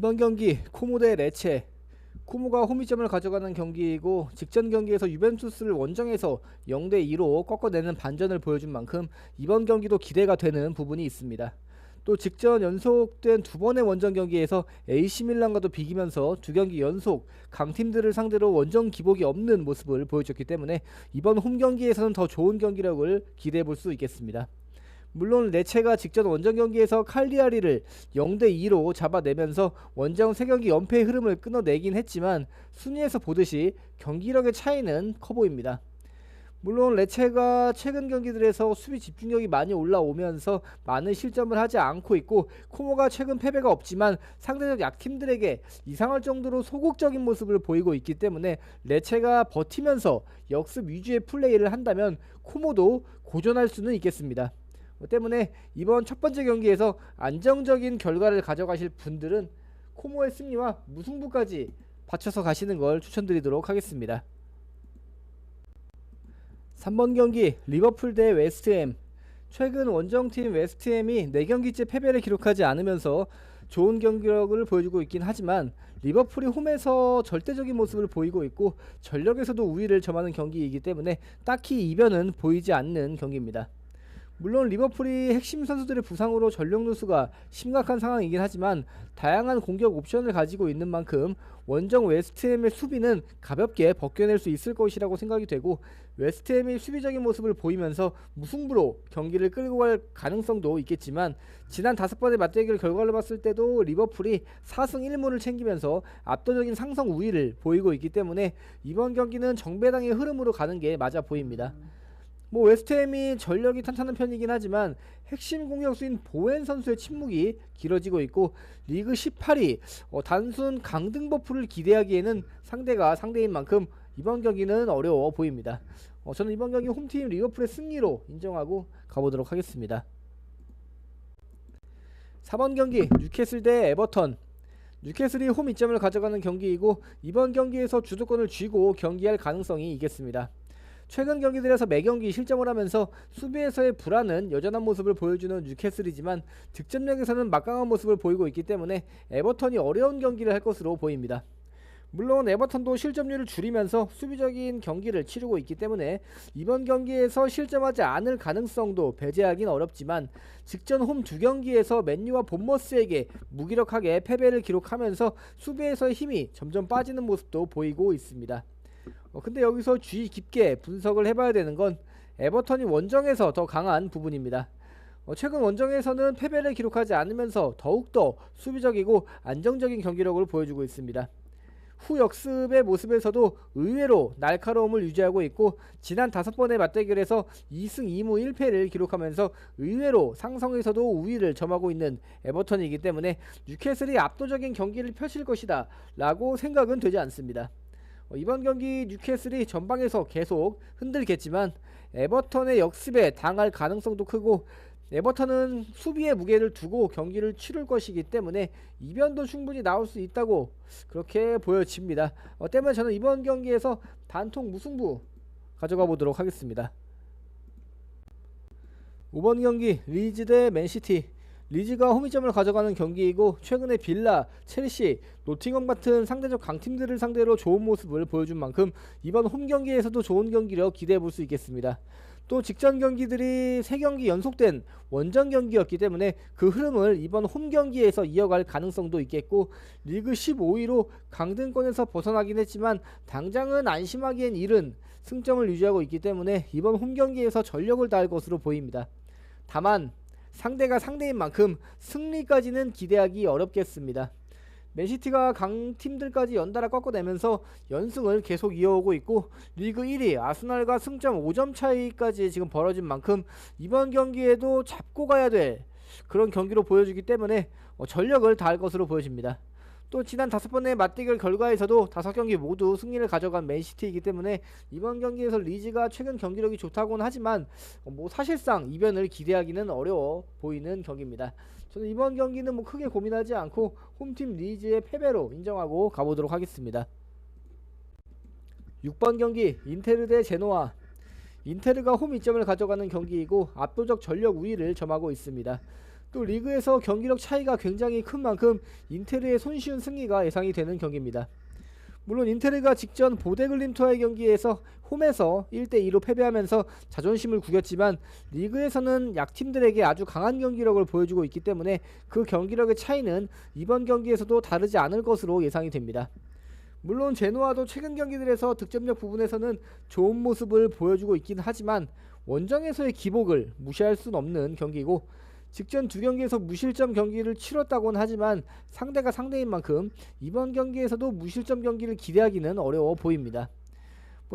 1번 경기 코모 대 레체. 코모가 홈이점을 가져가는 경기이고 직전 경기에서 유벤투스를 원정에서 0대2로 꺾어내는 반전을 보여준 만큼 이번 경기도 기대가 되는 부분이 있습니다. 또 직전 연속된 두 번의 원정 경기에서 AC밀란과도 비기면서 두 경기 연속 강팀들을 상대로 원정 기복이 없는 모습을 보여줬기 때문에 이번 홈 경기에서는 더 좋은 경기력을 기대해 볼 수 있겠습니다. 물론 레체가 직전 원정 경기에서 칼리아리를 0대2로 잡아내면서 원정 3경기 연패의 흐름을 끊어내긴 했지만 순위에서 보듯이 경기력의 차이는 커 보입니다. 물론 레체가 최근 경기들에서 수비 집중력이 많이 올라오면서 많은 실점을 하지 않고 있고 코모가 최근 패배가 없지만 상대적 약팀들에게 이상할 정도로 소극적인 모습을 보이고 있기 때문에 레체가 버티면서 역습 위주의 플레이를 한다면 코모도 고전할 수는 있겠습니다. 때문에 이번 첫 번째 경기에서 안정적인 결과를 가져가실 분들은 코모의 승리와 무승부까지 받쳐서 가시는 걸 추천드리도록 하겠습니다. 3번 경기 리버풀 대 웨스트햄. 최근 원정팀 웨스트햄이 4경기째 패배를 기록하지 않으면서 좋은 경기력을 보여주고 있긴 하지만 리버풀이 홈에서 절대적인 모습을 보이고 있고 전력에서도 우위를 점하는 경기이기 때문에 딱히 이변은 보이지 않는 경기입니다. 물론 리버풀이 핵심 선수들의 부상으로 전력 누수가 심각한 상황이긴 하지만 다양한 공격 옵션을 가지고 있는 만큼 원정 웨스트햄의 수비는 가볍게 벗겨낼 수 있을 것이라고 생각이 되고 웨스트햄이 수비적인 모습을 보이면서 무승부로 경기를 끌고 갈 가능성도 있겠지만 지난 5번의 맞대결 결과를 봤을 때도 리버풀이 4승 1무를 챙기면서 압도적인 상성 우위를 보이고 있기 때문에 이번 경기는 정배당의 흐름으로 가는 게 맞아 보입니다. 웨스트햄이 전력이 탄탄한 편이긴 하지만 핵심 공격수인 보웬 선수의 침묵이 길어지고 있고 리그 18위 단순 강등 버프를 기대하기에는 상대가 상대인 만큼 이번 경기는 어려워 보입니다. 저는 이번 경기 홈팀 리버풀의 승리로 인정하고 가보도록 하겠습니다. 4번 경기 뉴캐슬 대 에버턴. 뉴캐슬이 홈 이점을 가져가는 경기이고 이번 경기에서 주도권을 쥐고 경기할 가능성이 있겠습니다. 최근 경기들에서 매경기 실점을 하면서 수비에서의 불안은 여전한 모습을 보여주는 뉴캐슬이지만 득점력에서는 막강한 모습을 보이고 있기 때문에 에버턴이 어려운 경기를 할 것으로 보입니다. 물론 에버턴도 실점률을 줄이면서 수비적인 경기를 치르고 있기 때문에 이번 경기에서 실점하지 않을 가능성도 배제하긴 어렵지만 직전 홈 2경기에서 맨유와 본머스에게 무기력하게 패배를 기록하면서 수비에서의 힘이 점점 빠지는 모습도 보이고 있습니다. 근데 여기서 주의 깊게 분석을 해봐야 되는 건 에버턴이 원정에서 더 강한 부분입니다. 최근 원정에서는 패배를 기록하지 않으면서 더욱더 수비적이고 안정적인 경기력을 보여주고 있습니다. 후 역습의 모습에서도 의외로 날카로움을 유지하고 있고 지난 5번의 맞대결에서 2승 2무 1패를 기록하면서 의외로 상성에서도 우위를 점하고 있는 에버턴이기 때문에 뉴캐슬이 압도적인 경기를 펼칠 것이다 라고 생각은 되지 않습니다. 이번 경기 뉴캐슬이 전방에서 계속 흔들겠지만 에버턴의 역습에 당할 가능성도 크고 에버턴은 수비의 무게를 두고 경기를 치를 것이기 때문에 이변도 충분히 나올 수 있다고 그렇게 보여집니다. 때문에 저는 이번 경기에서 단통 무승부 가져가 보도록 하겠습니다. 5번 경기 리즈 대 맨시티. 리즈가 홈이점을 가져가는 경기이고 최근에 빌라, 첼시, 노팅엄 같은 상대적 강팀들을 상대로 좋은 모습을 보여준 만큼 이번 홈 경기에서도 좋은 경기력 기대해 볼 수 있겠습니다. 또 직전 경기들이 3경기 연속된 원정 경기였기 때문에 그 흐름을 이번 홈 경기에서 이어갈 가능성도 있겠고 리그 15위로 강등권에서 벗어나긴 했지만 당장은 안심하기엔 이른 승점을 유지하고 있기 때문에 이번 홈 경기에서 전력을 다할 것으로 보입니다. 다만 상대가 상대인 만큼 승리까지는 기대하기 어렵겠습니다. 맨시티가 강팀들까지 연달아 꺾어내면서 연승을 계속 이어오고 있고 리그 1위 아스날과 승점 5점 차이까지 지금 벌어진 만큼 이번 경기에도 잡고 가야 될 그런 경기로 보여주기 때문에 전력을 다할 것으로 보여집니다. 또 지난 5번의 맞대결 결과에서도 5경기 모두 승리를 가져간 맨시티이기 때문에 이번 경기에서 리즈가 최근 경기력이 좋다고는 하지만 사실상 이변을 기대하기는 어려워 보이는 경기입니다. 저는 이번 경기는 크게 고민하지 않고 홈팀 리즈의 패배로 인정하고 가보도록 하겠습니다. 6번 경기 인테르 대 제노아. 인테르가 홈 이점을 가져가는 경기이고 압도적 전력 우위를 점하고 있습니다. 또 리그에서 경기력 차이가 굉장히 큰 만큼 인테르의 손쉬운 승리가 예상이 되는 경기입니다. 물론 인테르가 직전 보데글림트와의 경기에서 홈에서 1대2로 패배하면서 자존심을 구겼지만 리그에서는 약팀들에게 아주 강한 경기력을 보여주고 있기 때문에 그 경기력의 차이는 이번 경기에서도 다르지 않을 것으로 예상이 됩니다. 물론 제노아도 최근 경기들에서 득점력 부분에서는 좋은 모습을 보여주고 있긴 하지만 원정에서의 기복을 무시할 수는 없는 경기고, 직전 두 경기에서 무실점 경기를 치렀다고는 하지만 상대가 상대인 만큼 이번 경기에서도 무실점 경기를 기대하기는 어려워 보입니다.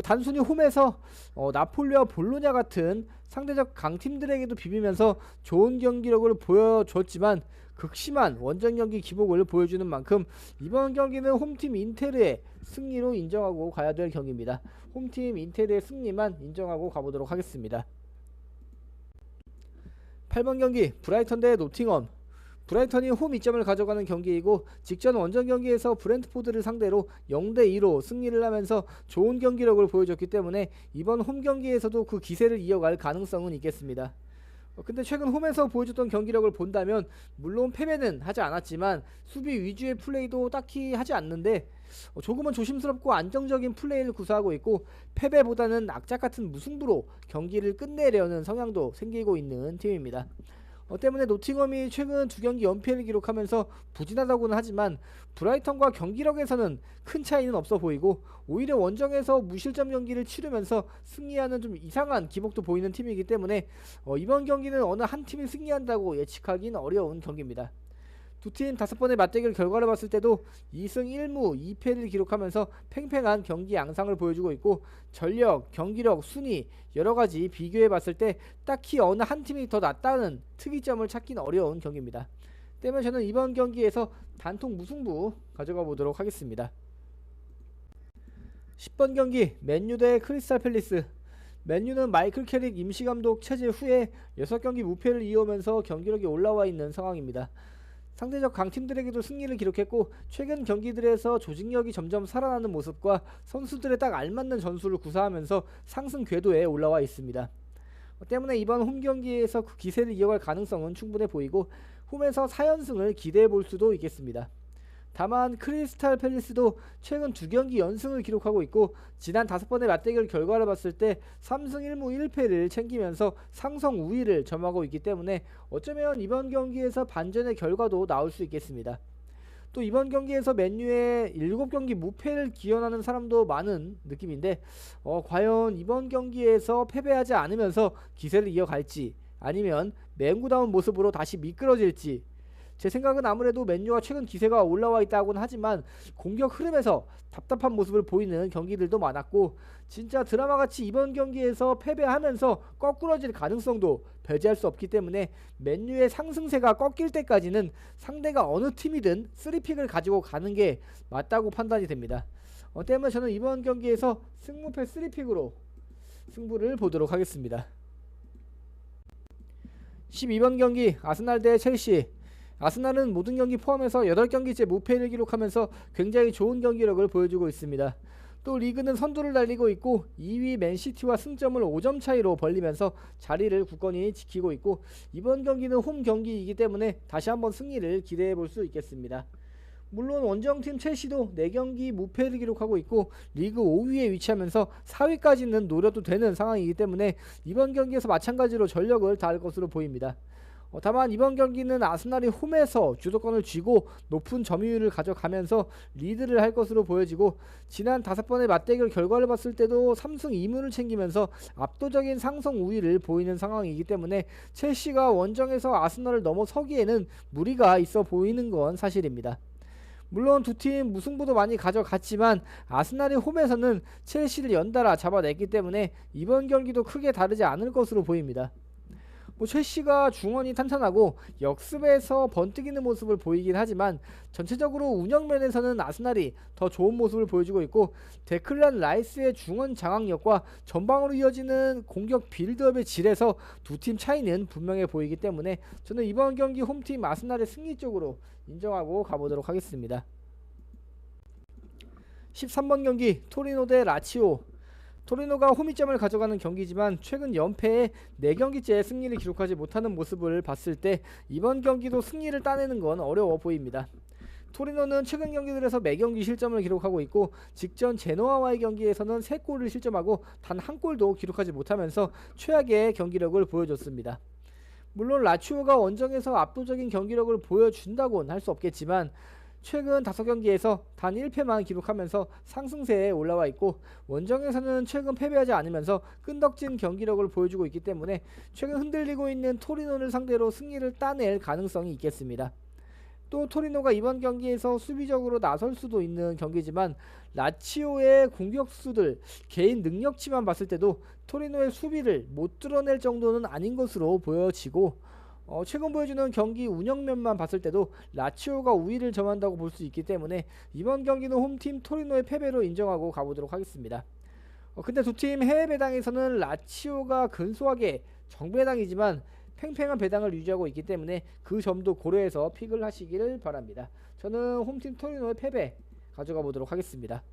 단순히 홈에서 나폴리와 볼로냐 같은 상대적 강팀들에게도 비비면서 좋은 경기력을 보여줬지만 극심한 원정 경기 기복을 보여주는 만큼 이번 경기는 홈팀 인테르의 승리로 인정하고 가야 될 경기입니다. 홈팀 인테르의 승리만 인정하고 가보도록 하겠습니다. 8번 경기 브라이턴 대 노팅엄. 브라이턴이 홈 2점을 가져가는 경기이고 직전 원정 경기에서 브렌트포드를 상대로 0대2로 승리를 하면서 좋은 경기력을 보여줬기 때문에 이번 홈 경기에서도 그 기세를 이어갈 가능성은 있겠습니다. 근데 최근 홈에서 보여줬던 경기력을 본다면 물론 패배는 하지 않았지만 수비 위주의 플레이도 딱히 하지 않는데 조금은 조심스럽고 안정적인 플레이를 구사하고 있고 패배보다는 악착같은 무승부로 경기를 끝내려는 성향도 생기고 있는 팀입니다. 때문에 노팅엄이 최근 두 경기 연패를 기록하면서 부진하다고는 하지만 브라이턴과 경기력에서는 큰 차이는 없어 보이고 오히려 원정에서 무실점 경기를 치르면서 승리하는 좀 이상한 기복도 보이는 팀이기 때문에 이번 경기는 어느 한 팀이 승리한다고 예측하기는 어려운 경기입니다. 두 팀 5번의 맞대결 결과를 봤을 때도 2승 1무 2패를 기록하면서 팽팽한 경기 양상을 보여주고 있고 전력, 경기력, 순위 여러가지 비교해봤을 때 딱히 어느 한 팀이 더 낫다는 특이점을 찾기는 어려운 경기입니다. 때문에 저는 이번 경기에서 단통 무승부 가져가 보도록 하겠습니다. 10번 경기 맨유 대 크리스탈 팰리스. 맨유는 마이클 캐릭 임시감독 체제 후에 6경기 무패를 이어오면서 경기력이 올라와 있는 상황입니다. 상대적 강팀들에게도 승리를 기록했고 최근 경기들에서 조직력이 점점 살아나는 모습과 선수들에 딱 알맞는 전술을 구사하면서 상승 궤도에 올라와 있습니다. 때문에 이번 홈 경기에서 그 기세를 이어갈 가능성은 충분해 보이고 홈에서 4연승을 기대해 볼 수도 있겠습니다. 다만 크리스탈 팰리스도 최근 2경기 연승을 기록하고 있고 지난 5번의 맞대결 결과를 봤을 때 3승 1무 1패를 챙기면서 상성 우위를 점하고 있기 때문에 어쩌면 이번 경기에서 반전의 결과도 나올 수 있겠습니다. 또 이번 경기에서 맨유의 7경기 무패를 기원하는 사람도 많은 느낌인데 과연 이번 경기에서 패배하지 않으면서 기세를 이어갈지 아니면 맹구다운 모습으로 다시 미끄러질지, 제 생각은 아무래도 맨유가 최근 기세가 올라와 있다고는 하지만 공격 흐름에서 답답한 모습을 보이는 경기들도 많았고 진짜 드라마같이 이번 경기에서 패배하면서 거꾸러질 가능성도 배제할 수 없기 때문에 맨유의 상승세가 꺾일 때까지는 상대가 어느 팀이든 3픽을 가지고 가는 게 맞다고 판단이 됩니다. 때문에 저는 이번 경기에서 승무패 3픽으로 승부를 보도록 하겠습니다. 12번 경기 아스날 대 첼시. 아스날은 모든 경기 포함해서 8경기째 무패를 기록하면서 굉장히 좋은 경기력을 보여주고 있습니다. 또 리그는 선두를 달리고 있고 2위 맨시티와 승점을 5점 차이로 벌리면서 자리를 굳건히 지키고 있고 이번 경기는 홈 경기이기 때문에 다시 한번 승리를 기대해 볼 수 있겠습니다. 물론 원정팀 첼시도 4경기 무패를 기록하고 있고 리그 5위에 위치하면서 4위까지는 노려도 되는 상황이기 때문에 이번 경기에서 마찬가지로 전력을 다할 것으로 보입니다. 다만 이번 경기는 아스날이 홈에서 주도권을 쥐고 높은 점유율을 가져가면서 리드를 할 것으로 보여지고 지난 5번의 맞대결 결과를 봤을 때도 3승 2무를 챙기면서 압도적인 상성 우위를 보이는 상황이기 때문에 첼시가 원정에서 아스날을 넘어서기에는 무리가 있어 보이는 건 사실입니다. 물론 두 팀 무승부도 많이 가져갔지만 아스날이 홈에서는 첼시를 연달아 잡아냈기 때문에 이번 경기도 크게 다르지 않을 것으로 보입니다. 첼시가 중원이 탄탄하고 역습에서 번뜩이는 모습을 보이긴 하지만 전체적으로 운영면에서는 아스날이 더 좋은 모습을 보여주고 있고 데클란 라이스의 중원 장악력과 전방으로 이어지는 공격 빌드업의 질에서 두 팀 차이는 분명해 보이기 때문에 저는 이번 경기 홈팀 아스날의 승리 쪽으로 인정하고 가보도록 하겠습니다. 13번 경기 토리노 대 라치오. 토리노가 홈이점을 가져가는 경기지만 최근 연패에 4경기째 승리를 기록하지 못하는 모습을 봤을 때 이번 경기도 승리를 따내는 건 어려워 보입니다. 토리노는 최근 경기들에서 매경기 실점을 기록하고 있고 직전 제노아와의 경기에서는 3골을 실점하고 단 1골도 기록하지 못하면서 최악의 경기력을 보여줬습니다. 물론 라치오가 원정에서 압도적인 경기력을 보여준다고는 할 수 없겠지만 최근 5경기에서 단 1패만 기록하면서 상승세에 올라와 있고 원정에서는 최근 패배하지 않으면서 끈덕진 경기력을 보여주고 있기 때문에 최근 흔들리고 있는 토리노를 상대로 승리를 따낼 가능성이 있겠습니다. 또 토리노가 이번 경기에서 수비적으로 나설 수도 있는 경기지만 라치오의 공격수들 개인 능력치만 봤을 때도 토리노의 수비를 못 뚫어낼 정도는 아닌 것으로 보여지고 최근 보여주는 경기 운영면만 봤을 때도 라치오가 우위를 점한다고 볼 수 있기 때문에 이번 경기는 홈팀 토리노의 패배로 인정하고 가보도록 하겠습니다. 근데 두 팀 해외 배당에서는 라치오가 근소하게 정배당이지만 팽팽한 배당을 유지하고 있기 때문에 그 점도 고려해서 픽을 하시기를 바랍니다. 저는 홈팀 토리노의 패배 가져가 보도록 하겠습니다.